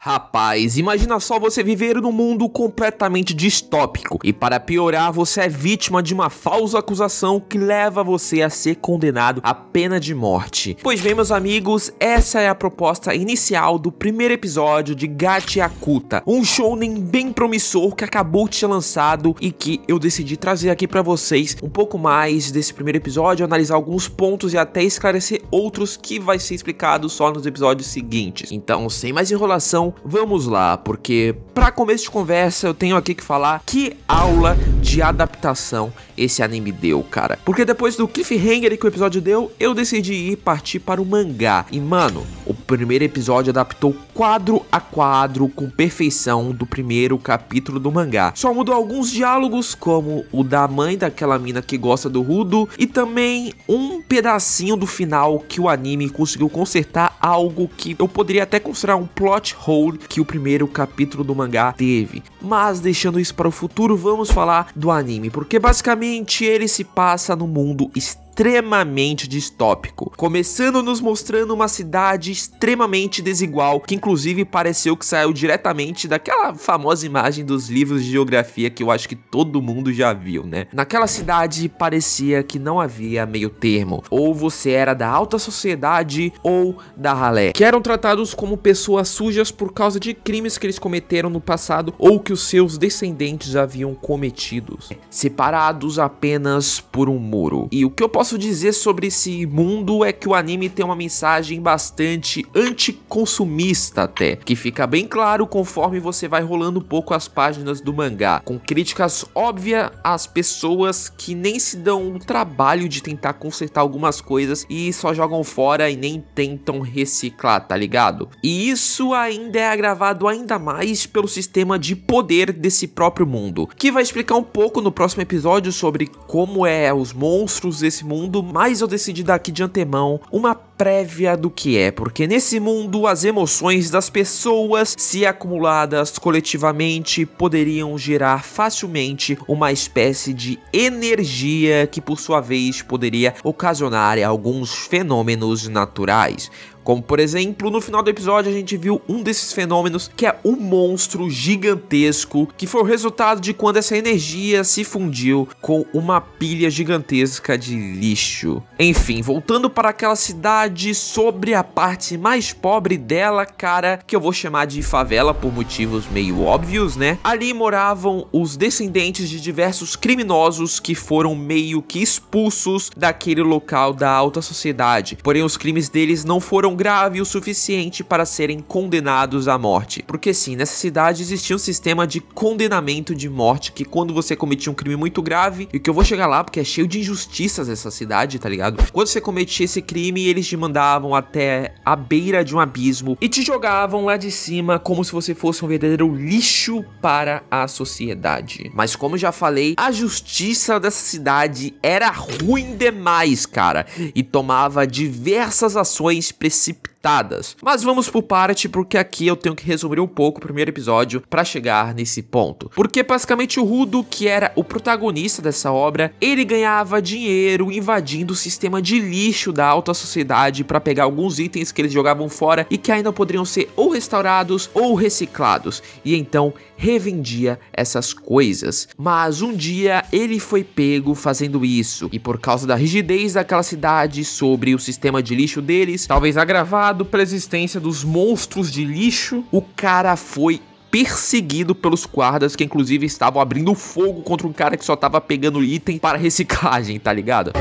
Rapaz, imagina só você viver num mundo completamente distópico e para piorar você é vítima de uma falsa acusação que leva você a ser condenado à pena de morte. Pois bem, meus amigos, essa é a proposta inicial do primeiro episódio de Gachiakuta, um shounen bem promissor que acabou de ser lançado e que eu decidi trazer aqui pra vocês um pouco mais desse primeiro episódio, analisar alguns pontos e até esclarecer outros que vai ser explicado só nos episódios seguintes. Então, sem mais enrolação, vamos lá, porque para começo de conversa eu tenho aqui que falar que aula de adaptação esse anime deu, cara. Porque depois do cliffhanger que o episódio deu, eu decidi partir para o mangá. E mano, o primeiro episódio adaptou quadro a quadro com perfeição do primeiro capítulo do mangá. Só mudou alguns diálogos, como o da mãe daquela mina que gosta do Rudo, e também um pedacinho do final que o anime conseguiu consertar algo que eu poderia até considerar um plot hole que o primeiro capítulo do mangá teve. Mas deixando isso para o futuro, vamos falar do anime, porque basicamente ele se passa no mundo extremamente distópico, começando nos mostrando uma cidade extremamente desigual, que inclusive pareceu que saiu diretamente daquela famosa imagem dos livros de geografia que eu acho que todo mundo já viu, né? Naquela cidade parecia que não havia meio termo, ou você era da alta sociedade ou da ralé, que eram tratados como pessoas sujas por causa de crimes que eles cometeram no passado ou que os seus descendentes haviam cometidos, separados apenas por um muro. E o que eu posso dizer sobre esse mundo é que o anime tem uma mensagem bastante anticonsumista até, que fica bem claro conforme você vai rolando um pouco as páginas do mangá, com críticas óbvias às pessoas que nem se dão o trabalho de tentar consertar algumas coisas e só jogam fora e nem tentam reciclar, tá ligado? E isso ainda é agravado ainda mais pelo sistema de poder desse próprio mundo, que vai explicar um pouco no próximo episódio sobre como é os monstros desse mundo, mas eu decidi dar aqui de antemão uma prévia do que é, porque nesse mundo as emoções das pessoas, se acumuladas coletivamente, poderiam gerar facilmente uma espécie de energia que por sua vez poderia ocasionar alguns fenômenos naturais. Como por exemplo, no final do episódio a gente viu um desses fenômenos, que é um monstro gigantesco, que foi o resultado de quando essa energia se fundiu com uma pilha gigantesca de lixo. Enfim, voltando para aquela cidade, sobre a parte mais pobre dela, cara, que eu vou chamar de favela por motivos meio óbvios, né? Ali moravam os descendentes de diversos criminosos que foram meio que expulsos daquele local da alta sociedade. Porém, os crimes deles não foram grave o suficiente para serem condenados à morte, porque sim, nessa cidade existia um sistema de condenamento de morte, que quando você cometia um crime muito grave, e que eu vou chegar lá porque é cheio de injustiças essa cidade, tá ligado? Quando você cometia esse crime, eles te mandavam até a beira de um abismo e te jogavam lá de cima como se você fosse um verdadeiro lixo para a sociedade. Mas como já falei, a justiça dessa cidade era ruim demais, cara, e tomava diversas ações precipitadas. Mas vamos por parte, porque aqui eu tenho que resumir um pouco o primeiro episódio para chegar nesse ponto. Porque basicamente o Rudo, que era o protagonista dessa obra, ele ganhava dinheiro invadindo o sistema de lixo da alta sociedade para pegar alguns itens que eles jogavam fora e que ainda poderiam ser ou restaurados ou reciclados, e então revendia essas coisas. Mas um dia ele foi pego fazendo isso, e por causa da rigidez daquela cidade sobre o sistema de lixo deles, talvez agravado pela existência dos monstros de lixo, o cara foi perseguido pelos guardas, que inclusive estavam abrindo fogo contra um cara que só tava pegando item para reciclagem, tá ligado?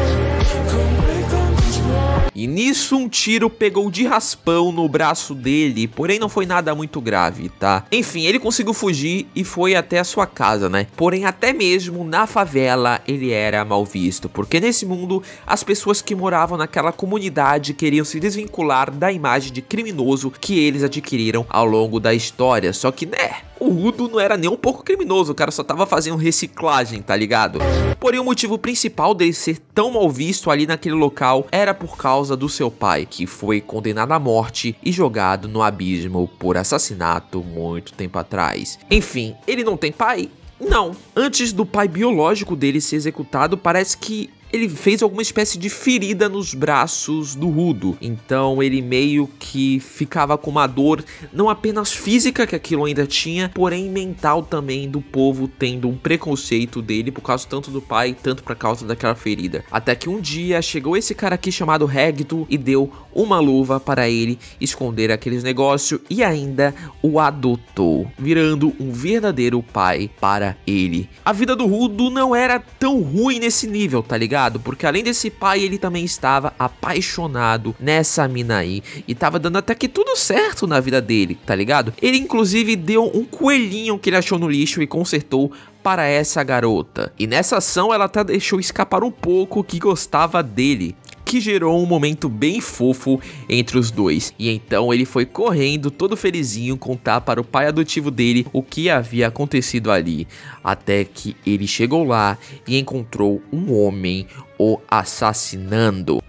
E nisso um tiro pegou de raspão no braço dele, porém não foi nada muito grave, tá? Enfim, ele conseguiu fugir e foi até a sua casa, né? Porém até mesmo na favela ele era mal visto, porque nesse mundo as pessoas que moravam naquela comunidade queriam se desvincular da imagem de criminoso que eles adquiriram ao longo da história. Só que, né, o Rudo não era nem um pouco criminoso, o cara só tava fazendo reciclagem, tá ligado? Porém o motivo principal dele ser tão mal visto ali naquele local era por causa do seu pai, que foi condenado à morte e jogado no abismo por assassinato muito tempo atrás. Enfim, ele não tem pai? Não. Antes do pai biológico dele ser executado, parece que ele fez alguma espécie de ferida nos braços do Rudo. Então ele meio que ficava com uma dor, não apenas física, que aquilo ainda tinha, porém mental também, do povo tendo um preconceito dele por causa tanto do pai, tanto por causa daquela ferida. Até que um dia chegou esse cara aqui chamado Hector e deu uma luva para ele esconder aqueles negócios e ainda o adotou, virando um verdadeiro pai para ele. A vida do Rudo não era tão ruim nesse nível, tá ligado? Porque além desse pai, ele também estava apaixonado nessa mina aí e tava dando até que tudo certo na vida dele, tá ligado? Ele inclusive deu um coelhinho que ele achou no lixo e consertou para essa garota. E nessa ação ela até deixou escapar um pouco que gostava dele, que gerou um momento bem fofo entre os dois. E então ele foi correndo todo felizinho contar para o pai adotivo dele o que havia acontecido ali, até que ele chegou lá e encontrou um homem o assassinando.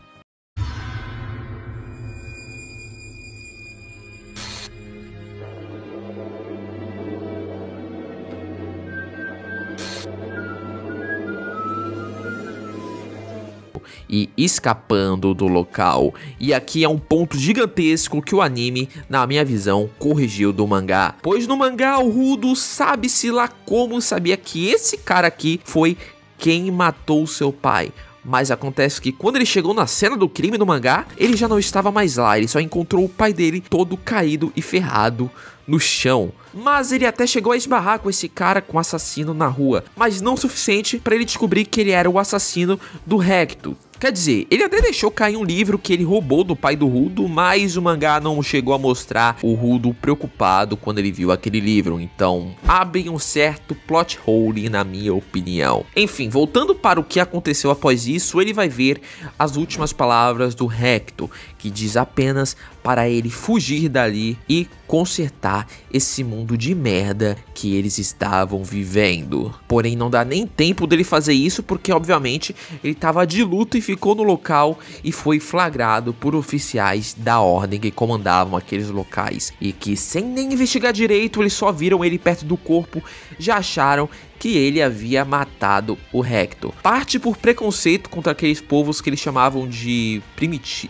E escapando do local. E aqui é um ponto gigantesco que o anime, na minha visão, corrigiu do mangá. Pois no mangá o Rudo sabe-se lá como sabia que esse cara aqui foi quem matou seu pai. Mas acontece que quando ele chegou na cena do crime no mangá, ele já não estava mais lá, ele só encontrou o pai dele todo caído e ferrado no chão. Mas ele até chegou a esbarrar com esse cara, com o assassino na rua, mas não o suficiente para ele descobrir que ele era o assassino do Hector. Quer dizer, ele até deixou cair um livro que ele roubou do pai do Rudo, mas o mangá não chegou a mostrar o Rudo preocupado quando ele viu aquele livro, então abre um certo plot hole na minha opinião. Enfim, voltando para o que aconteceu após isso, ele vai ver as últimas palavras do Hector, que diz apenas para ele fugir dali e consertar esse mundo de merda que eles estavam vivendo. Porém, não dá nem tempo dele fazer isso porque, obviamente, ele estava de luto e ficou no local e foi flagrado por oficiais da ordem que comandavam aqueles locais e que, sem nem investigar direito, eles só viram ele perto do corpo, já acharam que ele havia matado o Hector. Parte por preconceito contra aqueles povos que eles chamavam de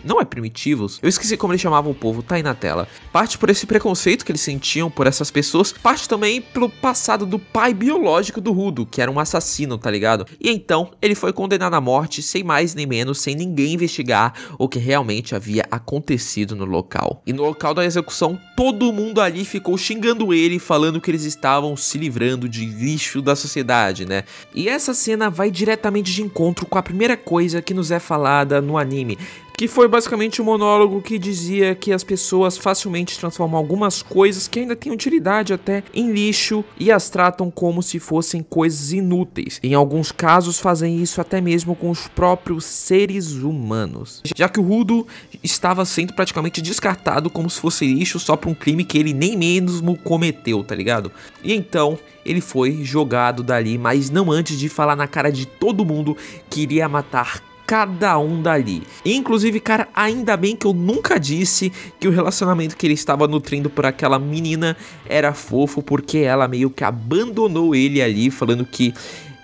não é primitivos, eu esqueci como eles chamavam o povo, tá aí na tela. Parte por esse preconceito que eles sentiam por essas pessoas, parte também pelo passado do pai biológico do Rudo, que era um assassino, tá ligado? E então ele foi condenado à morte sem mais nem menos, sem ninguém investigar o que realmente havia acontecido no local. E no local da execução, todo mundo ali ficou xingando ele, falando que eles estavam se livrando de lixo da sociedade, né? E essa cena vai diretamente de encontro com a primeira coisa que nos é falada no anime, que foi basicamente um monólogo que dizia que as pessoas facilmente transformam algumas coisas que ainda têm utilidade até em lixo e as tratam como se fossem coisas inúteis. Em alguns casos fazem isso até mesmo com os próprios seres humanos, já que o Rudo estava sendo praticamente descartado como se fosse lixo só por um crime que ele nem mesmo cometeu, tá ligado? E então ele foi jogado dali, mas não antes de falar na cara de todo mundo que iria matar cada um dali. E, inclusive, cara, ainda bem que eu nunca disse que o relacionamento que ele estava nutrindo por aquela menina era fofo, porque ela meio que abandonou ele ali, falando que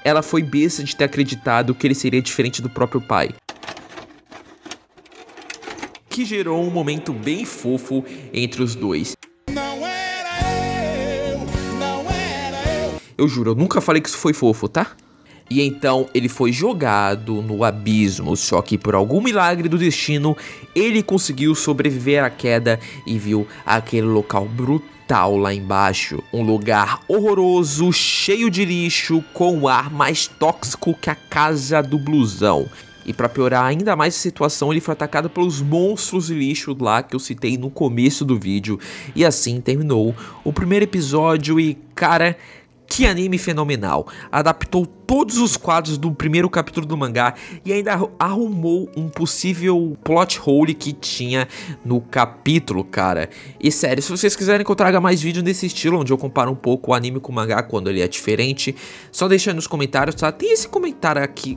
ela foi besta de ter acreditado que ele seria diferente do próprio pai, que gerou um momento bem fofo entre os dois. Eu juro, eu nunca falei que isso foi fofo, tá? E então ele foi jogado no abismo, só que por algum milagre do destino, ele conseguiu sobreviver à queda e viu aquele local brutal lá embaixo. Um lugar horroroso, cheio de lixo, com o ar mais tóxico que a casa do blusão. E pra piorar ainda mais a situação, ele foi atacado pelos monstros de lixo lá que eu citei no começo do vídeo. E assim terminou o primeiro episódio e, cara, que anime fenomenal. Adaptou todos os quadros do primeiro capítulo do mangá e ainda arrumou um possível plot hole que tinha no capítulo, cara. E sério, se vocês quiserem que eu traga mais vídeo nesse estilo, onde eu comparo um pouco o anime com o mangá quando ele é diferente, só deixa aí nos comentários, tá? Tem esse comentário aqui,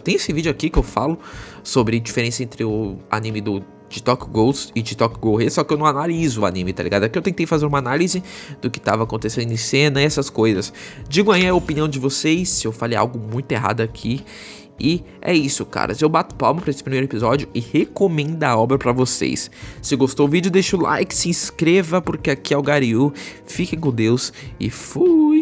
tem esse vídeo aqui que eu falo sobre a diferença entre o anime de Tokyo Ghost e de Tokyo Ghoul, só que eu não analiso o anime, tá ligado? Aqui eu tentei fazer uma análise do que tava acontecendo em cena e essas coisas. Digam aí a opinião de vocês, se eu falei algo muito errado aqui. E é isso, caras. Eu bato palma pra esse primeiro episódio e recomendo a obra pra vocês. Se gostou do vídeo, deixa o like, se inscreva, porque aqui é o Gariú. Fiquem com Deus e fui!